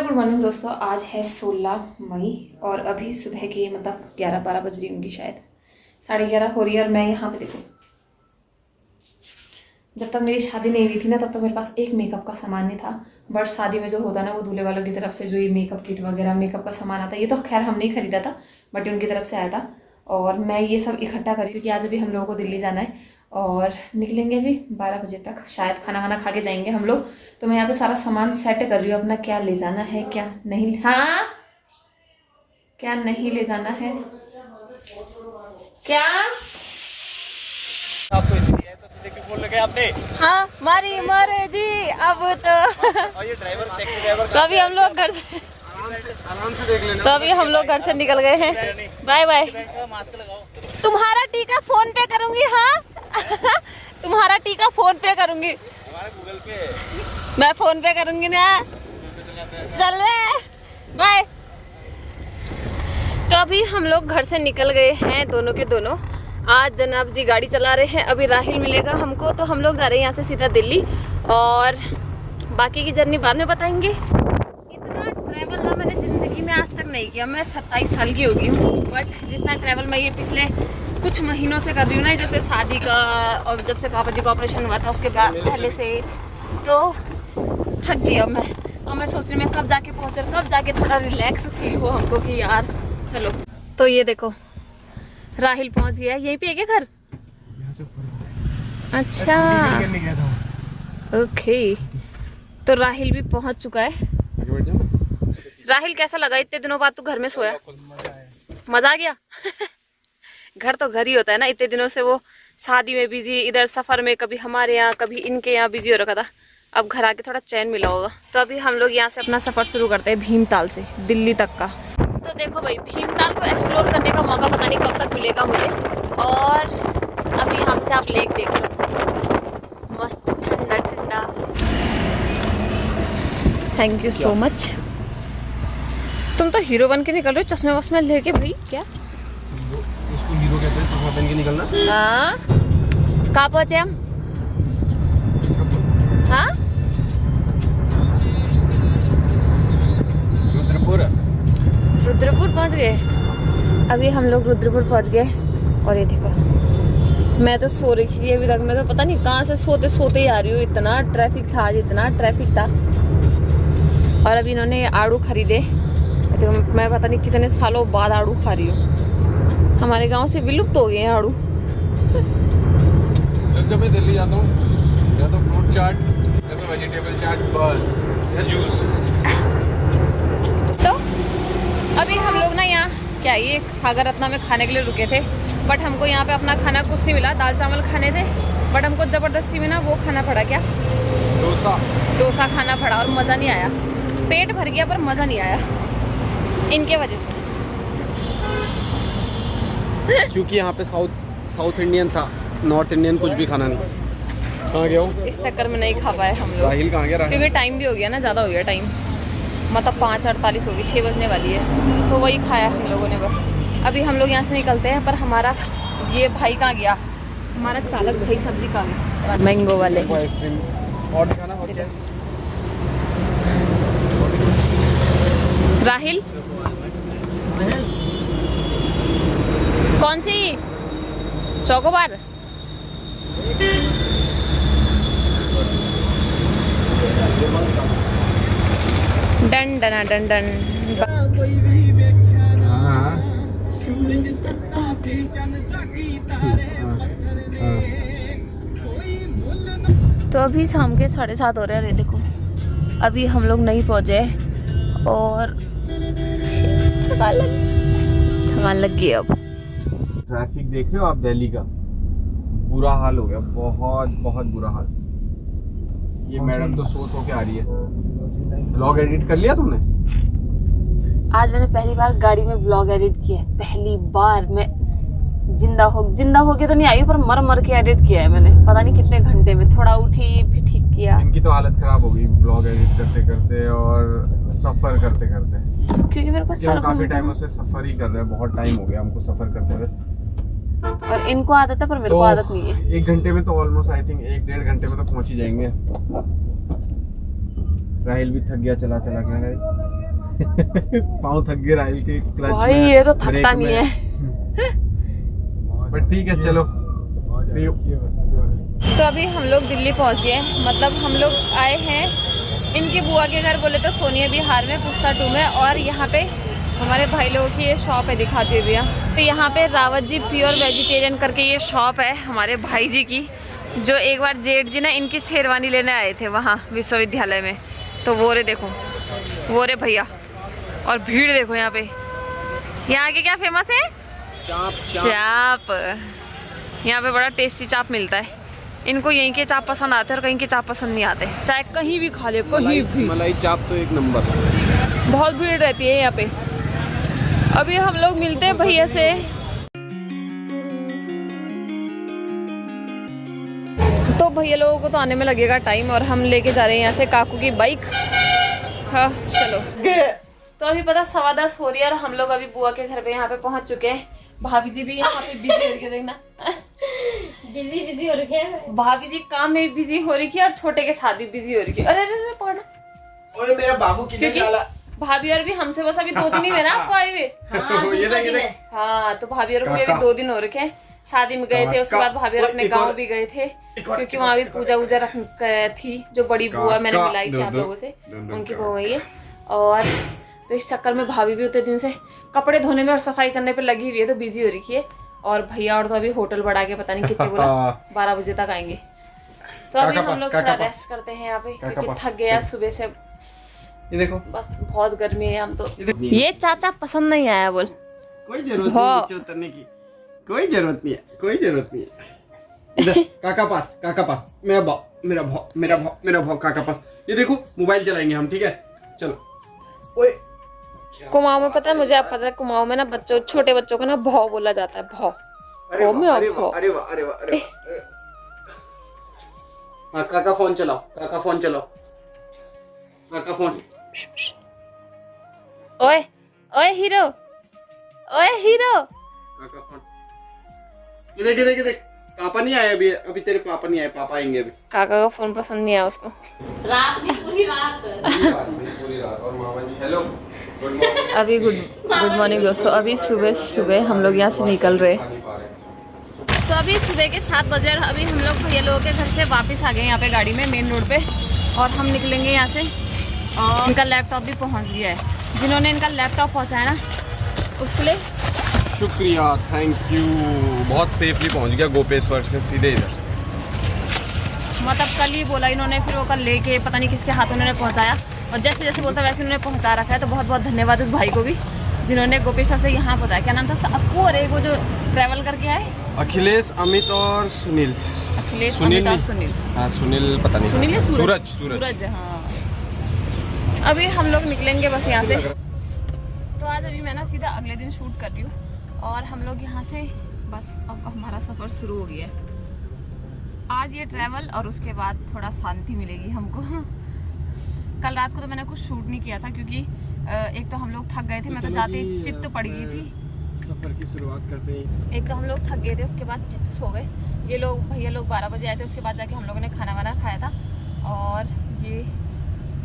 Hello good morning दोस्तों। आज है 16 मई और अभी सुबह के मतलब 11-12 बज रही होंगी, शायद 11:30 हो रही है। और मैं यहाँ पे देखो, जब तक मेरी शादी नहीं हुई थी ना तब तक मेरे पास एक मेकअप का सामान नहीं था। बट शादी में जो होता है ना, वो दूल्हे वालों की तरफ से जो ये मेकअप किट वगैरह मेकअप का सामान आता है, ये तो खैर हम नहीं खरीदा था बट उनकी तरफ से आया था। और मैं ये सब इकट्ठा करी क्योंकि आज अभी हम लोगों को दिल्ली जाना है और निकलेंगे अभी 12 बजे तक, शायद खाना वाना खा के जाएंगे हम लोग। तो मैं यहाँ पे सारा सामान सेट कर रही हूँ अपना, क्या ले जाना है क्या नहीं, हाँ क्या नहीं ले जाना है क्या। आपको इसलिए तो देख के बोल लगे आपने। हाँ मारी मारे जी अब तो। और ये ड्राइवर टैक्सी ड्राइवर तो अभी हम लोग घर से आराम से देख लेना। तो अभी हम लोग घर से निकल गए हैं। Bye bye. मास्क लगाओ। तुम्हारा टीका फोन पे करूंगी। हाँ तुम्हारा टीका फोन पे करूंगी। हमारा गूगल पे। मैं फोन पे करूंगी ना। चल बाय। तो अभी हम लोग घर से निकल गए हैं दोनों के दोनों। आज जनाब जी गाड़ी चला रहे हैं, अभी राहिल मिलेगा हमको। तो हम लोग जा रहे हैं यहाँ से सीधा दिल्ली और बाकी की जर्नी बाद में बताएंगे। इतना ट्रैवल ना मैंने ज़िंदगी में आज तक नहीं किया। मैं 27 साल की हो गई हूँ बट जितना ट्रैवल मैं ये पिछले कुछ महीनों से कर रही हूँ ना, जब से शादी का और जब से पापा जी का ऑपरेशन हुआ था उसके बाद पहले से, तो थक गई मैं। और मैं सोच रही हूँ मैं कब जाके पहुँच, कब जाके थोड़ा रिलैक्स फील हो हमको कि यार चलो। तो ये देखो राहिल पहुँच गया। यहीं पे है क्या घर? अच्छा ओके। तो राहिल भी पहुँच चुका है। राहिल कैसा लगा इतने दिनों बाद तू घर में सोया? मजा आ गया। घर तो घर ही होता है ना। इतने दिनों से वो शादी में बिजी, इधर सफर में, कभी हमारे यहाँ कभी इनके यहाँ बिजी हो रखा था। अब घर आके थोड़ा चैन मिला होगा। तो अभी हम लोग यहाँ से अपना सफर शुरू करते हैं भीमताल से दिल्ली तक का। तो देखो भाई, भीमताल को एक्सप्लोर करने का मौका पता नहीं कब तक मिलेगा मुझे। और अभी यहाँ से आप लेक देख लो, मस्त ठंडा ठंडा। Thank you so much. तुम तो हीरो बन के निकल रहे हो चश्मे वश्मे लेके भाई। क्या इसको हीरो कहते हैं, चश्मा पहन के निकलना। हाँ कहाँ पहुँचे हम? हाँ रुद्रपुर पहुँच गए। अभी हम लोग रुद्रपुर पहुँच गए। और ये देखो मैं तो सो रही थी अभी तक। मैं तो पता नहीं कहाँ से सोते सोते ही आ रही हूँ। इतना ट्रैफिक था आज, इतना ट्रैफिक था। और अभी इन्होंने आड़ू खरीदे। तो मैं पता नहीं कितने सालों बाद आड़ू खा रही हूँ। हमारे गांव से विलुप्त हो गए हैं आड़ू। जब मैं दिल्ली जाता हूँ या तो फ्रूट चाट या तो वेजिटेबल चाट बस, या जूस। तो अभी हम लोग ना यहाँ क्या ये सागर रत्ना में खाने के लिए रुके थे बट हमको यहाँ पे अपना खाना कुछ नहीं मिला। दाल चावल खाने थे बट हमको ज़बरदस्ती में ना वो खाना पड़ा। क्या? डोसा खाना पड़ा और मज़ा नहीं आया। पेट भर गया पर मज़ा नहीं आया इनके वजह से। क्योंकि यहाँ पे साउथ इंडियन था, नॉर्थ इंडियन कुछ भी खाना नहीं। कहाँ गया हो? इस चक्कर में नहीं खा पाए हम लोग। राहिल कहाँ गया? राहिल क्योंकि टाइम भी हो गया ना, ज़्यादा हो गया टाइम। मतलब 5:48 होगी, 6 बजने वाली है। तो वही खाया हम लोगों ने बस। अभी हम लोग यहाँ से निकलते हैं। पर हमारा ये भाई कहाँ गया? हमारा चालक भाई सब्जी कहाँ गया? मैंगो वाले आइसक्रीम और खाना और क्या? राहिल कौन सी चोकोबार? डन डना डन डन। तो अभी शाम के 7:30 हो रहे हैं। देखो अभी हम लोग नहीं पहुंचे और थकान लग गई। अब ट्रैफिक देख रहे हो आप? दिल्ली का बुरा हाल हो गया, बहुत बहुत बुरा हाल। ये मैडम तो सो के आ रही है। ब्लॉग एडिट कर लिया तुमने? आज मैंने पहली बार गाड़ी में ब्लॉग एडिट किया है। पहली बार मैं जिंदा हो के तो नहीं आई पर मर के एडिट किया है मैंने। पता नहीं कितने घंटे में। थोड़ा उठी फिर ठीक किया। इनकी तो हालत खराब हो गई ब्लॉग एडिट करते करते और सफर करते करते। क्योंकि मेरे को सर काफी टाइम से सफर ही कर रहे हैं, बहुत टाइम हो गया हमको सफर करते हुए। और इनको आदत है पर मेरे को आदत नहीं है। 1 घंटे में तो ऑलमोस्ट आई थिंक 1-1.5 घंटे में तो पहुंच ही जाएंगे। राहिल भी थक गया चला के। पाँव थक गए राहिल के क्लच भाई में, ये तो ब्रेक थकता नहीं में। है। बट ठीक है चलो, see you। तो अभी हम लोग दिल्ली पहुंच गए, मतलब हम लोग आए हैं इनकी बुआ के घर, बोले तो सोनिया बिहार में पुस्ता 2 में। और यहाँ पे हमारे भाई लोगों की ये शॉप है, दिखाती हुई भैया। तो यहाँ पे रावत जी प्योर वेजिटेरियन करके ये शॉप है हमारे भाई जी की, जो एक बार जेठ जी ना इनकी शेरवानी लेने आए थे वहाँ विश्वविद्यालय में। तो वो रे देखो, वो रे भैया, और भीड़ देखो यहाँ पे। यहाँ के क्या फेमस है? चाप। यहाँ पे बड़ा टेस्टी चाप मिलता है। इनको यहीं के चाप पसंद आते हैं और कहीं के चाप पसंद नहीं आते, चाहे कहीं भी खा ले, कहीं भी। मलाई चाप तो एक नंबर। बहुत भीड़ रहती है यहाँ पे। अभी हम लोग मिलते हैं भैया से। तो भैया लोगों को तो आने में लगेगा टाइम, और हम लेके जा रहे हैं यहाँ से काकू की बाइक। हाँ चलो। तो अभी पता 10:15 हो रही है और हम लोग अभी बुआ के घर पे यहाँ पे पहुँच चुके हैं। भाभी जी भी यहाँ पे बिजी हो रही है, देखना बिजी हो रही है। भाभी जी काम में बिजी हो रही है और छोटे के साथ भी बिजी हो रही है। अरे अरे पढ़ना, ओए मेरा बाबू किधर डाला? भाभी और भी हमसे बस अभी 2 दिन ही हुए ना आपको आए हुए। हाँ तो भाभी और भी अभी 2 दिन हो रखे हैं। शादी में गए थे, उसके बाद भाभी और अपने गाँव भी गए थे, क्योंकि वहाँ भी पूजा वूजा रख थी। जो बड़ी बुआ मैंने मिलाई थी आप लोगों से, उनकी बुआ वही है। और तो इस चक्कर में भाभी भी उतने दिन से कपड़े धोने में और सफाई करने पे लगी हुई है, तो बिजी हो रही है। और भैया और तो अभी होटल बढ़ा के पता नहीं कितने बोला 12 बजे तक आएंगे। तो अभी हम लोग थोड़ा रेस्ट करते हैं यहाँ पे, क्योंकि थक गया सुबह से। ये देखो, बस बहुत गर्मी है हम तो। ये चाचा पसंद नहीं आया बोल। कोई जरूरत नहीं नीचे उतरने की, कोई जरूरत नहीं है, कोई जरूरत नहीं है। इधर काका पास मेरा भाव काका पास। ये देखो मोबाइल चलाएंगे हम, ठीक है चलो। ओए कुमाऊं में पता है मुझे, आप पता है कुमाऊं में ना बच्चों, छोटे बच्चों को ना भाव बोला जाता है। भाव। अरे वाह। हाँ काका फोन चलाओ, काका फोन। ओए ओए हीरो, काका फोन। ये देख पापा नहीं आए अभी तेरे पापा नहीं आए, पापा आएंगे अभी। काका का फोन पसंद नहीं आया उसको। पूरी रात और मामा जी हेलो गुड मॉर्निंग। अभी गुड मॉर्निंग दोस्तों। अभी सुबह हम लोग यहाँ से निकल रहे। तो अभी सुबह के 7 बजे और अभी हम लोग भैया लोगों के घर से वापस आ गए यहाँ पे गाड़ी में, मेन रोड पे। और हम निकलेंगे यहाँ से। और इनका लैपटॉप भी पहुँच गया है। जिन्होंने इनका लैपटॉप पहुँचाया ना, उसके लिए शुक्रिया, थैंक यू। बहुत सेफली पहुंच गया गोपेश्वर से सीधे इधर। मतलब कल ही बोला इन्होंने, फिर वो कल लेके पता नहीं किसके हाथ उन्होंने पहुंचाया। और जैसे जैसे बोलता वैसे उन्होंने पहुंचा रखा है। तो बहुत बहुत धन्यवाद उस भाई को भी, जिन्होंने गोपेश्वर से यहाँ पहुंचाया। क्या नाम था उसका? अप्पू। और एक वो जो ट्रैवल करके आए, अखिलेश, अमित और सुनील। अखिलेश, अमित और सुनील। हाँ सुनील पता नहीं, सुनील या सूरज। हाँ। अभी हम लोग निकलेंगे बस यहाँ से। तो आज अभी मैं ना सीधा अगले दिन शूट कर रही हूँ और हम लोग यहाँ से बस अब हमारा सफ़र शुरू हो गया है। आज ये ट्रैवल और उसके बाद थोड़ा शांति मिलेगी हमको। कल रात को तो मैंने कुछ शूट नहीं किया था, क्योंकि एक तो हम लोग थक गए थे। मैं तो जाते चित्त पड़ गई थी। सफर की शुरुआत करते हैं। एक तो हम लोग थक गए थे, उसके बाद चित्त सो गए। ये लोग भैया लोग 12 बजे आए थे, उसके बाद जाके हम लोगों ने खाना वाना खाया था। और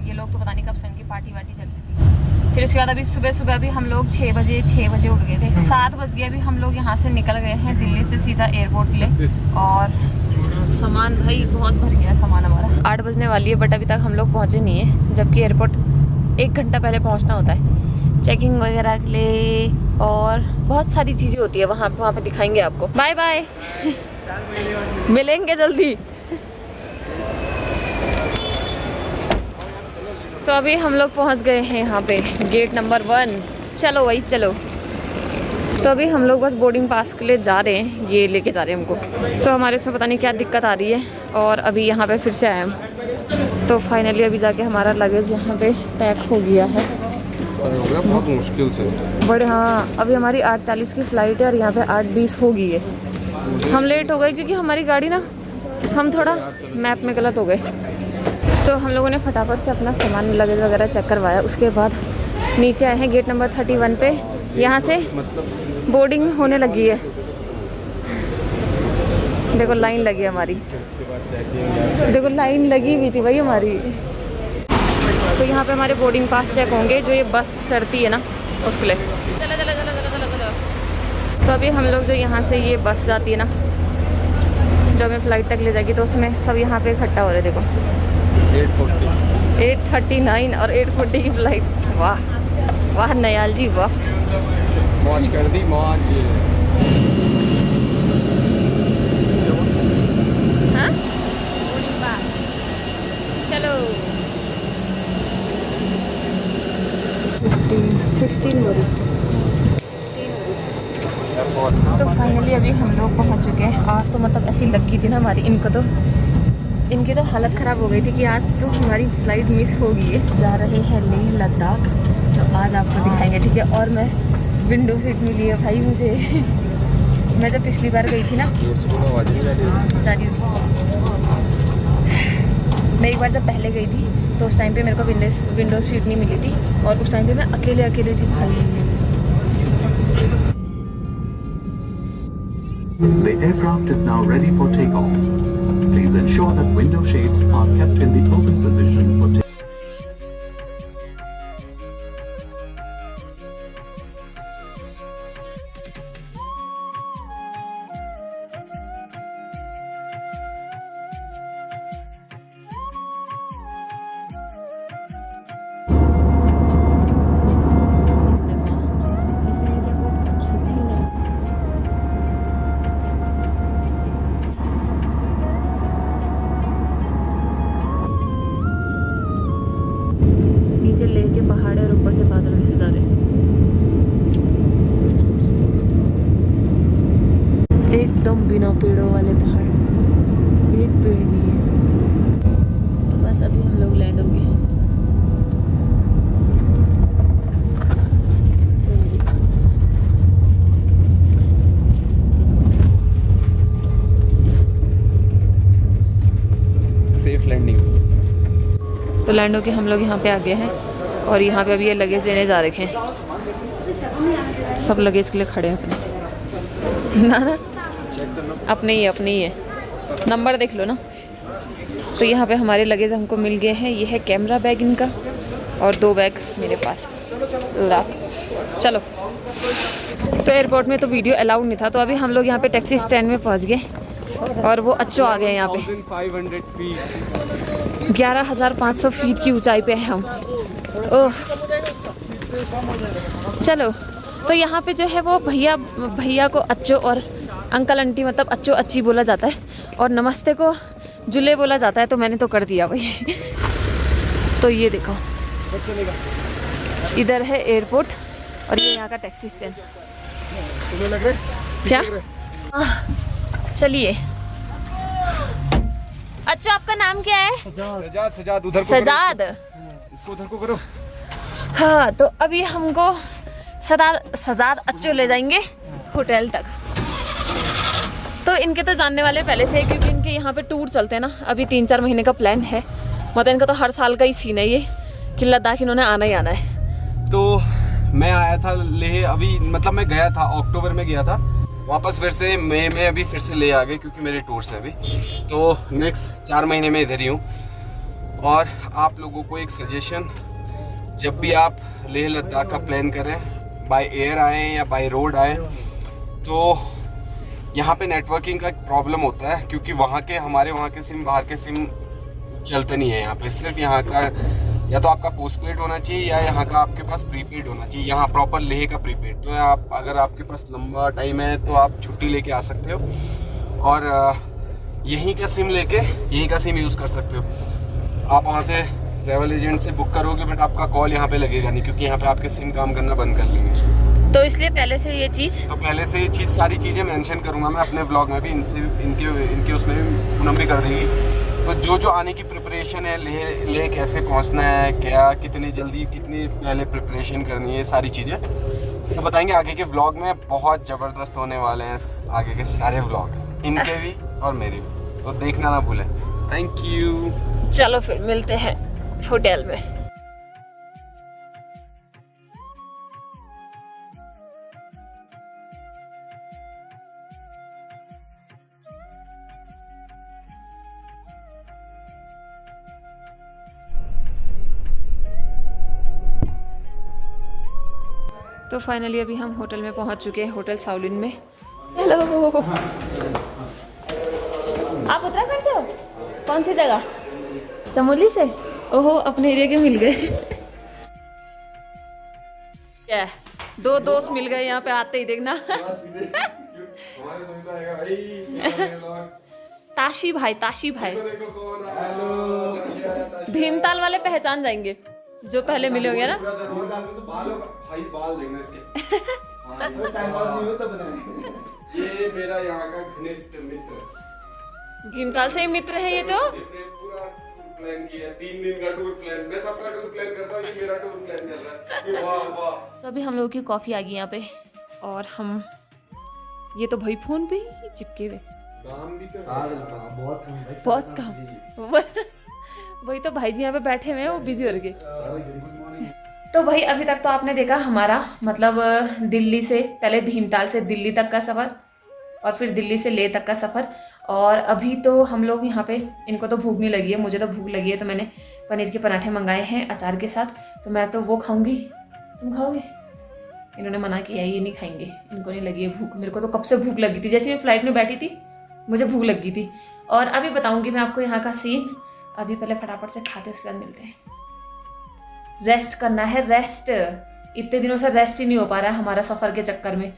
ये लोग तो पता नहीं कब से उनकी पार्टी वार्टी चल रही थी। फिर उसके बाद अभी सुबह अभी हम लोग 6 बजे उठ गए थे। 7 बज गए अभी हम लोग यहाँ से निकल गए हैं दिल्ली से सीधा एयरपोर्ट ले। और सामान भाई बहुत भर गया सामान हमारा। 8 बजने वाली है, बट अभी तक हम लोग पहुँचे नहीं है, जबकि एयरपोर्ट 1 घंटा पहले पहुँचना होता है चेकिंग वगैरह के लिए। और बहुत सारी चीज़ें होती है वहाँ पे दिखाएंगे आपको। बाय बाय, मिलेंगे जल्दी। तो अभी हम लोग पहुंच गए हैं यहाँ पे गेट नंबर 1। चलो वही चलो। तो अभी हम लोग बस बोर्डिंग पास के लिए जा रहे हैं, ये लेके जा रहे हैं हमको। तो हमारे उसमें पता नहीं क्या दिक्कत आ रही है और अभी यहाँ पे फिर से आए हम। तो फाइनली अभी जाके हमारा लगेज यहाँ पे पैक हो गया है। बहुत मुश्किल से बड़े। हाँ अभी हमारी 8:40 की फ़्लाइट है और यहाँ पे 8:20 हो गई है। हम लेट हो गए क्योंकि हमारी गाड़ी ना, हम थोड़ा मैप में गलत हो गए। तो हम लोगों ने फटाफट से अपना सामान लगेज वगैरह चेक करवाया। उसके बाद नीचे आए हैं गेट नंबर 31 पे। यहाँ से बोर्डिंग होने लगी है। देखो लाइन लगी हमारी, देखो लाइन लगी हुई थी भाई हमारी। तो यहाँ पे हमारे बोर्डिंग पास चेक होंगे जो ये बस चढ़ती है ना उसके लिए। चलो चलो चलो चलो चलो चलो। तो अभी हम लोग जो यहाँ से ये बस जाती है ना जो हमें फ़्लाइट तक ले जाएगी, तो उसमें सब यहाँ पे इकट्ठा हो रहे देखो। 8:39 और 8:40 की फ़्लाइट। वाह वाह नयाल जी वाह, मौज कर दी मौज। हाँ चलो 16 हो रही। तो फाइनली अभी हम लोग पहुंच चुके हैं। आज तो मतलब ऐसी लगी थी ना हमारी, इनकी तो हालत ख़राब हो गई थी कि आज तो हमारी फ़्लाइट मिस हो गई है। जा रहे हैं लेह लद्दाख, तो आज आपको दिखाएंगे ठीक है। और मैं विंडो सीट मिली है भाई मुझे। मैं जब पिछली बार गई थी ना, मैं एक बार जब पहले गई थी तो उस टाइम पे मेरे को विंडो सीट नहीं मिली थी, और उस टाइम पे मैं अकेले थी भाई। The aircraft is now ready for takeoff. Please ensure that window shades are kept in the open position for takeoff. नीचे लेके पहाड़ है और ऊपर से बादल के सितारे। एकदम बिना पेड़ों वाले पहाड़, एक पेड़ नहीं है। तो बस अभी हम लोग लैंड हो गए। Safe landing. तो लैंड होके हम लोग यहाँ पे आ गए हैं, और यहाँ पे अभी ये लगेज लेने जा रखे हैं। सब लगेज के लिए खड़े हैं अपने। ना अपने ही है, नंबर देख लो ना। तो यहाँ पे हमारे लगेज हमको मिल गए हैं। ये है कैमरा बैग इनका, और 2 बैग मेरे पास। चलो, तो एयरपोर्ट में तो वीडियो अलाउड नहीं था, तो अभी हम लोग यहाँ पे टैक्सी स्टैंड में पहुँच गए, और वो अच्छो आ गए यहाँ पे। 11,500 फीट की ऊंचाई पे हैं हम। ओह चलो, तो यहाँ पे जो है वो भैया को अच्छो, और अंकल आंटी मतलब अच्छो अच्छी बोला जाता है, और नमस्ते को जुले बोला जाता है। तो मैंने तो कर दिया भाई। तो ये देखो, इधर है एयरपोर्ट, और ये यहाँ का टैक्सी स्टैंड। तुम्हें लग रहा क्या? चलिए। अच्छा, आपका नाम क्या है? सजाद। उधर को सजाद। इसको उधर को करो। हाँ, तो अभी हमको सजाद अच्छो ले जाएंगे होटल तक। तो इनके तो जानने वाले पहले से, क्योंकि इनके यहाँ पे टूर चलते हैं ना। अभी 3-4 महीने का प्लान है, मतलब इनका तो हर साल का ही सीन है ये कि लद्दाख इन्होंने आना ही आना है। तो मैं आया था लेह, अभी मतलब मैं गया था अक्टूबर में गया था, वापस फिर से मई में अभी फिर से ले आ गए, क्योंकि मेरे टूर्स हैं अभी। तो नेक्स्ट 4 महीने में इधर ही हूँ। और आप लोगों को एक सजेशन, जब भी आप लेह लद्दाख का प्लान करें, बाय एयर आएँ या बाय रोड आएँ, तो यहाँ पे नेटवर्किंग का एक प्रॉब्लम होता है, क्योंकि हमारे वहाँ के सिम, बाहर के सिम चलते नहीं है यहाँ पे। सिर्फ यहाँ का या तो आपका पोस्टपेड होना चाहिए, या यहाँ का आपके पास प्रीपेड होना चाहिए, यहाँ प्रॉपर लेह का प्रीपेड। तो आप अगर आपके पास लंबा टाइम है तो आप छुट्टी लेके आ सकते हो, और यहीं का सिम लेके यहीं का सिम यूज़ कर सकते हो। आप वहाँ से ट्रैवल एजेंट से बुक करोगे, बट आपका कॉल यहाँ पे लगेगा नहीं, क्योंकि यहाँ पे आपके सिम काम करना बंद कर लेंगे। तो इसलिए पहले से ये चीज़ सारी चीज़ें मेंशन करूँगा मैं अपने व्लॉग में भी, इनके उसमें भी पूनम भी कर देगी। तो जो आने की प्रिपरेशन है, लेह कैसे पहुंचना है, क्या कितनी जल्दी कितनी पहले प्रिपरेशन करनी है, सारी चीज़ें तो बताएंगे आगे के व्लॉग में। बहुत ज़बरदस्त होने वाले हैं आगे के सारे व्लॉग, इनके भी और मेरे भी, तो देखना ना भूलें। Thank you. चलो फिर मिलते हैं होटल में। तो फाइनली अभी हम होटल में पहुंच चुके हैं, होटल साउलिन में। हेलो, आप उत्तराखंड से हो? कौन सी जगह? चमोली से? ओहो, अपने एरिया के मिल गए। क्या दो दोस्त मिल गए यहाँ पे आते ही, देखना। ताशी भाई, ताशी भाई। भीमताल वाले पहचान जाएंगे जो पहले मिले होंगे ना। बाल देखना इसके। ये मेरा यहाँ का घनिष्ठ मित्र। भीमताल से ही मित्र है ये तो। इसने पूरा प्लान किया, 3 दिन का टूर प्लान। मैं सबका टूर प्लान करता हूँ, ये मेरा टूर प्लान कर रहा है। वाह वाह। तो अभी हम लोगों की कॉफी आ गई यहाँ पे, और हम ये तो भाई फोन पे ही चिपके हुए। काम भी तो बहुत काम। वही तो भाई जी यहाँ पे बैठे हुए हैं, वो बिजी हो रहे। तो भाई अभी तक तो आपने देखा हमारा मतलब दिल्ली से, पहले भीमताल से दिल्ली तक का सफ़र, और फिर दिल्ली से लेह तक का सफ़र। और अभी तो हम लोग यहाँ पे, इनको तो भूख नहीं लगी है, मुझे तो भूख लगी है, तो मैंने पनीर के पराठे मंगाए हैं अचार के साथ। तो मैं तो वो खाऊंगी, तुम खाओगे? इन्होंने मना किया, ये नहीं खाएंगे, इनको नहीं लगी है भूख। मेरे को तो कब से भूख लगी थी, जैसे मैं फ्लाइट में बैठी थी मुझे भूख लगी थी। और अभी बताऊंगी मैं आपको यहाँ का सीन। अभी पहले फटाफट से खाते, उसके बाद मिलते हैं। रेस्ट करना है, रेस्ट। इतने दिनों से रेस्ट ही नहीं हो पा रहा है हमारा सफर के चक्कर में।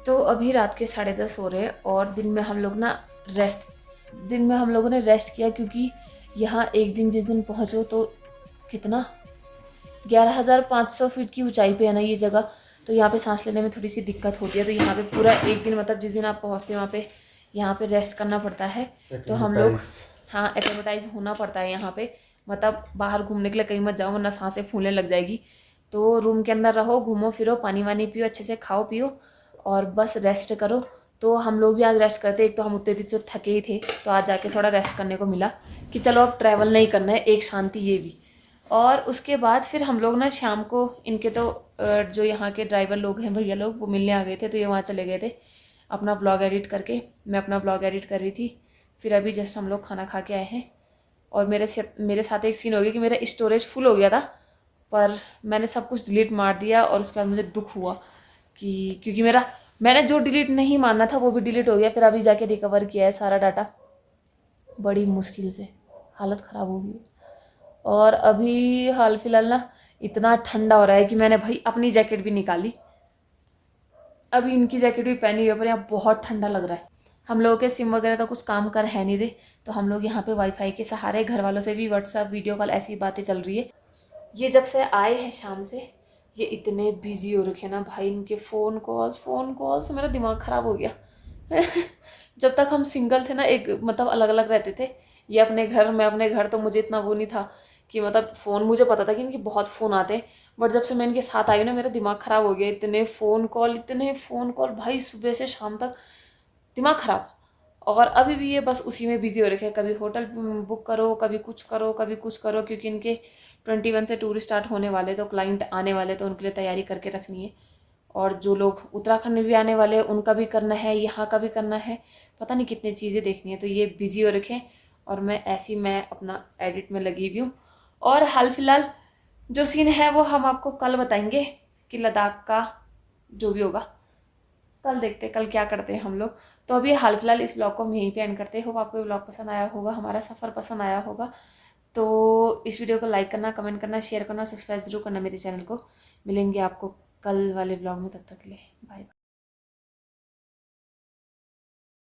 तो अभी रात के 10:30 हो रहे हैं, और दिन में हम लोग हम लोगों ने रेस्ट किया, क्योंकि यहाँ एक दिन जिस दिन पहुँचो तो कितना 11,500 फीट की ऊंचाई पे है ना ये जगह। तो यहाँ पे सांस लेने में थोड़ी सी दिक्कत होती है। तो यहाँ पे पूरा एक दिन, मतलब जिस दिन आप पहुँचते हैं वहाँ पे, यहाँ पे रेस्ट करना पड़ता है। तो हम लोग, हाँ, एक्लेमेटाइज होना पड़ता है यहाँ पे। मतलब बाहर घूमने के लिए कहीं मत जाओ, वरना सांसें फूलने लग जाएगी। तो रूम के अंदर रहो, घूमो फिरो, पानी वानी पियो, अच्छे से खाओ पियो, और बस रेस्ट करो। तो हम लोग भी आज रेस्ट करते। एक तो हम उतने दिन से थके ही थे, तो आज जाके थोड़ा रेस्ट करने को मिला कि चलो अब ट्रैवल नहीं करना है, एक शांति ये भी। और उसके बाद फिर हम लोग ना शाम को, इनके तो जो यहाँ के ड्राइवर लोग हैं, भैया लोग, वो मिलने आ गए थे। तो ये वहाँ चले गए थे अपना ब्लॉग एडिट करके। मैं अपना ब्लॉग एडिट कर रही थी। फिर अभी जस्ट हम लोग खाना खा के आए हैं। और मेरे साथ एक सीन हो गया कि मेरा स्टोरेज फुल हो गया था, पर मैंने सब कुछ डिलीट मार दिया। और उसके बाद मुझे दुख हुआ कि क्योंकि मैंने जो डिलीट नहीं मारना था वो भी डिलीट हो गया। फिर अभी जाके रिकवर किया है सारा डाटा, बड़ी मुश्किल से, हालत ख़राब हो गई। और अभी हाल फिलहाल ना इतना ठंडा हो रहा है कि मैंने भाई अपनी जैकेट भी निकाली। अभी इनकी जैकेट भी पहनी हुई है, पर यहाँ बहुत ठंडा लग रहा है। हम लोगों के सिम वगैरह तो कुछ काम कर है नहीं रहे, तो हम लोग यहाँ पे वाईफाई के सहारे, घर वालों से भी व्हाट्सएप वीडियो कॉल, ऐसी बातें चल रही है। ये जब से आए हैं शाम से, ये इतने बिजी हो रखे ना भाई, इनके फ़ोन कॉल्स, मेरा दिमाग ख़राब हो गया। जब तक हम सिंगल थे ना, एक मतलब अलग अलग रहते थे, ये अपने घर, मैं अपने घर, तो मुझे इतना वो नहीं था कि मतलब फ़ोन, मुझे पता था कि इनके बहुत फ़ोन आते हैं। बट जब से मैं इनके साथ आई ना, मेरा दिमाग ख़राब हो गया। इतने फ़ोन कॉल भाई, सुबह से शाम तक दिमाग ख़राब। और अभी भी ये बस उसी में बिज़ी हो रखे हैं। कभी होटल बुक करो, कभी कुछ करो, क्योंकि इनके 21 से टूर स्टार्ट होने वाले, तो क्लाइंट आने वाले, तो उनके लिए तैयारी करके रखनी है। और जो लोग उत्तराखंड में भी आने वाले हैं, उनका भी करना है, यहाँ का भी करना है, पता नहीं कितनी चीज़ें देखनी है। तो ये बिज़ी हो रखे हैं, और मैं अपना एडिट में लगी हुई हूँ। और हाल फिलहाल जो सीन है वो हम आपको कल बताएंगे कि लद्दाख का जो भी होगा, कल देखते हैं कल क्या करते हैं हम लोग। तो अभी हाल फिलहाल इस ब्लॉग को हम यहीं पे एंड करते हैं। होप आपको ये ब्लॉग पसंद आया होगा, हमारा सफ़र पसंद आया होगा। तो इस वीडियो को लाइक करना, कमेंट करना, शेयर करना, सब्सक्राइब जरूर करना मेरे चैनल को। मिलेंगे आपको कल वाले ब्लॉग में, तब तक के लिए बाय।